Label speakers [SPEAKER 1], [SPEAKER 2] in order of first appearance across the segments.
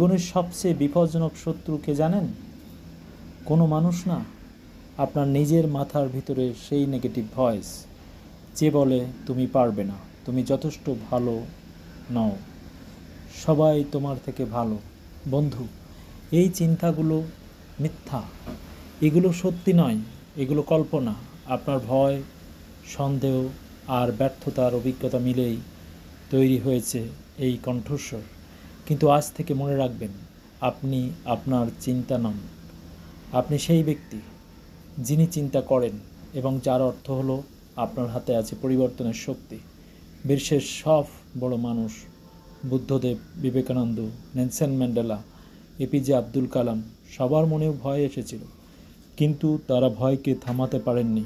[SPEAKER 1] জীবনের সবচেয়ে বিপজ্জনক শত্রু কে জানেন? কোনো মানুষ না, আপনার নিজের মাথার ভিতরে সেই নেগেটিভ ভয়েস, যে বলে তুমি পারবে না, তুমি যথেষ্ট ভালো নও, সবাই তোমার থেকে ভালো। বন্ধু, এই চিন্তাগুলো মিথ্যা, এগুলো সত্যি নয়, এগুলো কল্পনা। আপনার ভয়, সন্দেহ আর ব্যর্থতার অভিজ্ঞতা মিলেই তৈরি হয়েছে এই কণ্ঠস্বর। কিন্তু আজ থেকে মনে রাখবেন, আপনি আপনার চিন্তা নন। আপনি সেই ব্যক্তি যিনি চিন্তা করেন, এবং যার অর্থ হলো আপনার হাতে আছে পরিবর্তনের শক্তি। বিশ্বের সব বড় মানুষ, Buddhadeb, Vivekananda, Nelson Mandela, APJ Abdul Kalam, সবার মনেও ভয় এসেছিল, কিন্তু তারা ভয়কে থামাতে পারেননি।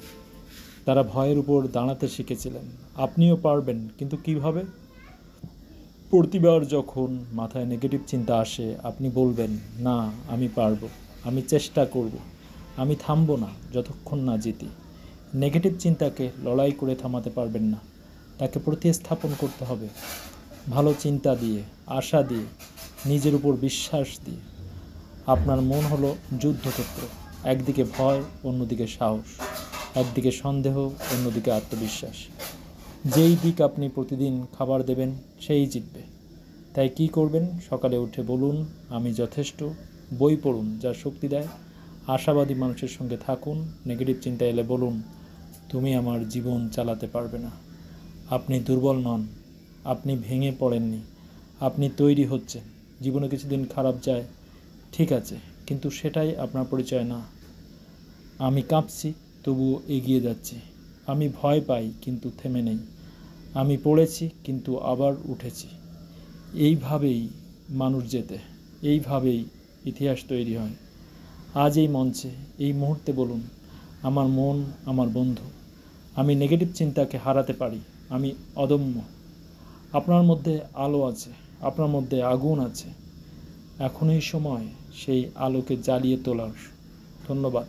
[SPEAKER 1] তারা ভয়ের উপর দাঁড়াতে শিখেছিলেন। আপনিও পারবেন, কিন্তু কিভাবে? প্রতিবার যখন মাথায় নেগেটিভ চিন্তা আসে, আপনি বলবেন, না, আমি পারবো, আমি চেষ্টা করব, আমি থামবো না যতক্ষণ না জিতি। নেগেটিভ চিন্তাকে লড়াই করে থামাতে পারবেন না, তাকে প্রতিস্থাপন করতে হবে ভালো চিন্তা দিয়ে, আশা দিয়ে, নিজের উপর বিশ্বাস দিয়ে। আপনার মন হলো যুদ্ধক্ষেত্র। একদিকে ভয়, অন্যদিকে সাহস, একদিকে সন্দেহ, অন্যদিকে আত্মবিশ্বাস। যেই দিক আপনি প্রতিদিন খাবার দেবেন, সেই জিতবে। তাই কি করবেন? সকালে উঠে বলুন, আমি যথেষ্ট। বই পড়ুন যা শক্তি দেয়। আশাবাদী মানুষের সঙ্গে থাকুন। নেগেটিভ চিন্তা এলে বলুন, তুমি আমার জীবন চালাতে পারবে না। আপনি দুর্বল নন, আপনি ভেঙে পড়েননি, আপনি তৈরি হচ্ছেন। জীবনে কিছুদিন খারাপ যায়, ঠিক আছে, কিন্তু সেটাই আপনার পরিচয় না। আমি কাঁপছি, তবুও এগিয়ে যাচ্ছি। আমি ভয় পাই, কিন্তু থেমে নেই। আমি পড়েছি, কিন্তু আবার উঠেছি। এইভাবেই মানুষ জেতে, এইভাবেই ইতিহাস তৈরি হয়। আজ এই মঞ্চে, এই মুহূর্তে বলুন, আমার মন আমার বন্ধু, আমি নেগেটিভ চিন্তাকে হারাতে পারি, আমি অদম্য। আপনার মধ্যে আলো আছে, আপনার মধ্যে আগুন আছে। এখনই সময় সেই আলোকে জ্বালিয়ে তোলার। ধন্যবাদ।